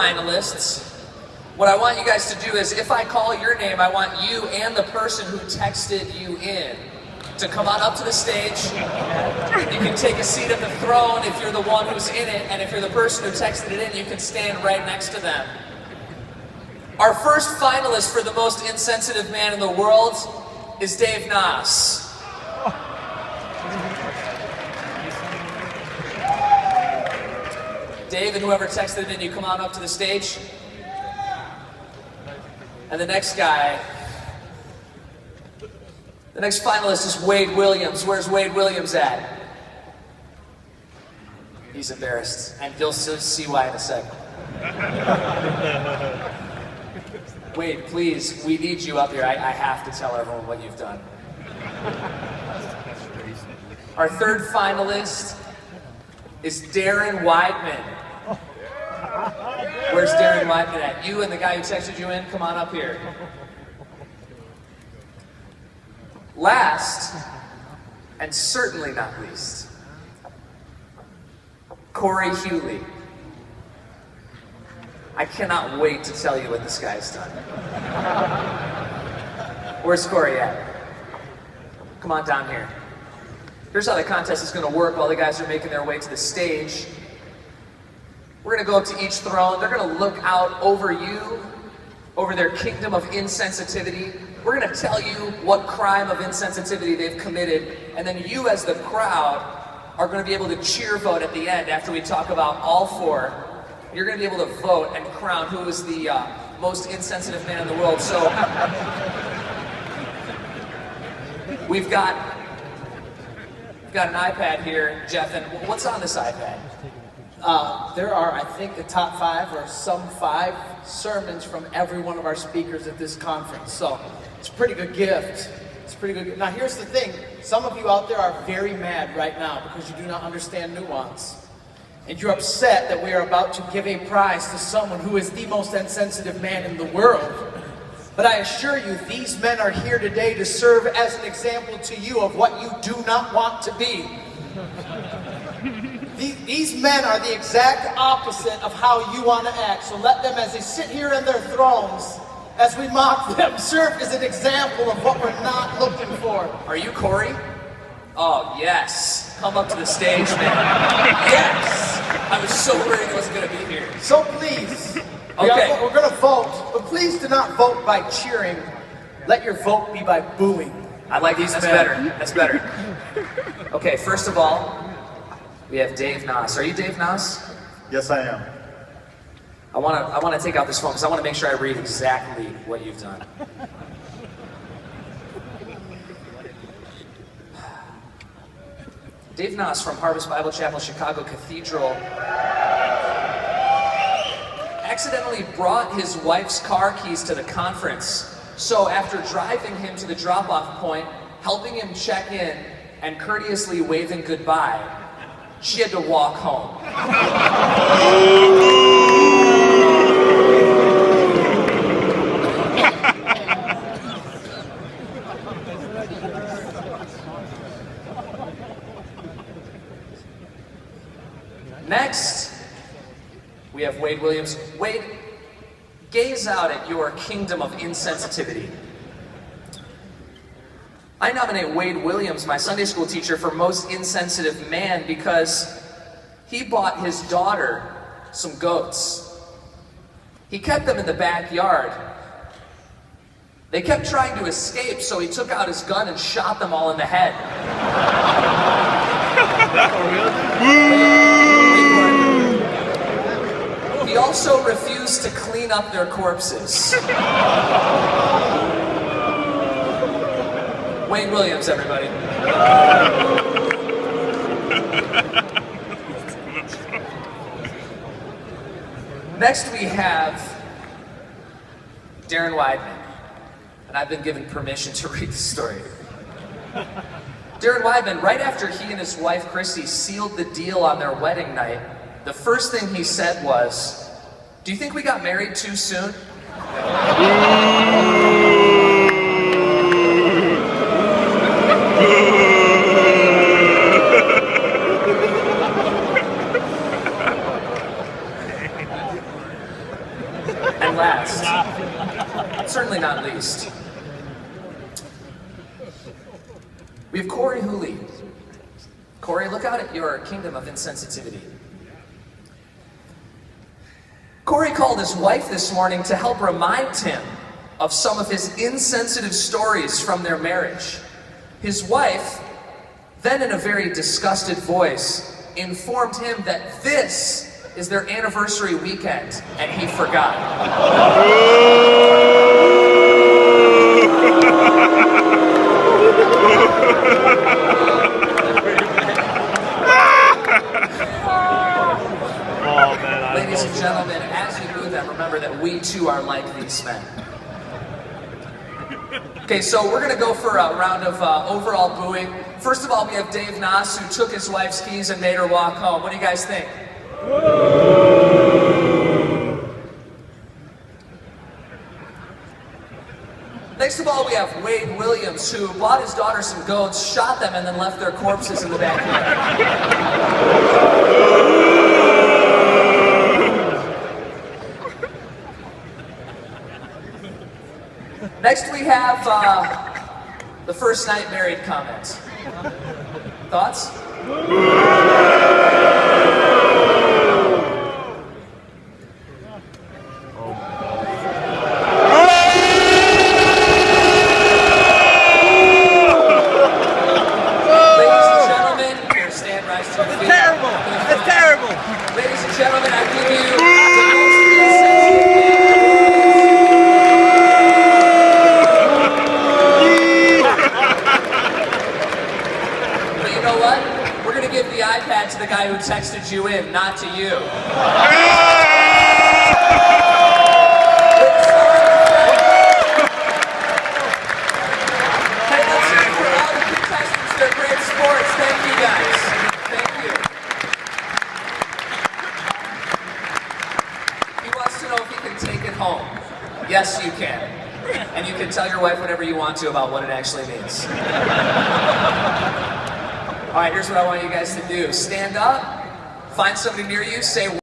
finalists. What I want you guys to do is, if I call your name, I want you and the person who texted you in to come on up to the stage. You can take a seat at the throne if you're the one who's in it, and if you're the person who texted it in, you can stand right next to them. Our first finalist for the most insensitive man in the world is Dave Nass. Dave and whoever texted it in, you come on up to the stage. And the next guy, the next finalist is Wade Williams. Where's Wade Williams at? He's embarrassed, and you'll see why in a second. Wade, please, we need you up here. I have to tell everyone what you've done. Our third finalist is Darren Weidman. Where's Darren Weidman at? You and the guy who texted you in, come on up here. Last, and certainly not least, Corey Hewley. I cannot wait to tell you what this guy's done. Where's Corey at? Come on down here. Here's how the contest is going to work while the guys are making their way to the stage. We're going to go up to each throne. They're going to look out over you, over their kingdom of insensitivity. We're going to tell you what crime of insensitivity they've committed, and then you as the crowd are going to be able to cheer vote at the end after we talk about all four. You're going to be able to vote and crown who is the most insensitive man in the world. So we've got an iPad here, Jeff, and what's on this iPad? There are, I think, the top 5 or some 5 sermons from every one of our speakers at this conference. So it's a pretty good gift. It's a pretty good gift. Now here's the thing. Some of you out there are very mad right now because you do not understand nuance. And you're upset that we are about to give a prize to someone who is the most insensitive man in the world. But I assure you, these men are here today to serve as an example to you of what you do not want to be. These men are the exact opposite of how you want to act. So let them, as they sit here in their thrones, as we mock them, serve as an example of what we're not looking for. Are you Corey? Oh, yes. Come up to the stage, man. Yes! I was so worried I wasn't going to be here. So please, okay. We're going to vote, but please do not vote by cheering. Let your vote be by booing. I like these. That's better. That's better. Okay, first of all, we have Dave Nass. Are you Dave Nass? Yes, I am. I want to take out this phone because I want to make sure I read exactly what you've done. Dave Nass from Harvest Bible Chapel, Chicago Cathedral, accidentally brought his wife's car keys to the conference. So after driving him to the drop-off point, helping him check in, and courteously waving goodbye, she had to walk home. Next, we have Wade Williams. Wade, gaze out at your kingdom of insensitivity. I nominate Wade Williams, my Sunday school teacher, for most insensitive man because he bought his daughter some goats. He kept them in the backyard. They kept trying to escape, so he took out his gun and shot them all in the head. He also refused to clean up their corpses. Wade Williams, everybody. Next we have Darren Weidman, and I've been given permission to read the story. Darren Weidman, right after he and his wife Christy sealed the deal on their wedding night, the first thing he said was, "Do you think we got married too soon?" last. Certainly not least. We have Corey Hooley. Corey, look out at your kingdom of insensitivity. Corey called his wife this morning to help remind him of some of his insensitive stories from their marriage. His wife, then in a very disgusted voice, informed him that this is their anniversary weekend, and he forgot. Ladies and gentlemen, as you do that, remember that we too are like these men. Okay, so we're gonna go for a round of overall booing. First of all, we have Dave Nass, who took his wife's keys and made her walk home. What do you guys think? Next of all, we have Wade Williams, who bought his daughter some goats, shot them, and then left their corpses in the backyard. Next we have the first night married comment. Thoughts? Ladies and gentlemen, here, stand, rise to your feet. That's terrible! That's terrible! Ladies and gentlemen, I give you the most insensitive. Give the iPad to the guy who texted you in, not to you. Hey, let's hear it for all the contestants. They're great sports. Thank you, guys. Thank you. He wants to know if he can take it home. Yes, you can. And you can tell your wife whatever you want to about what it actually means. All right, here's what I want you guys to do. Stand up, find somebody near you, say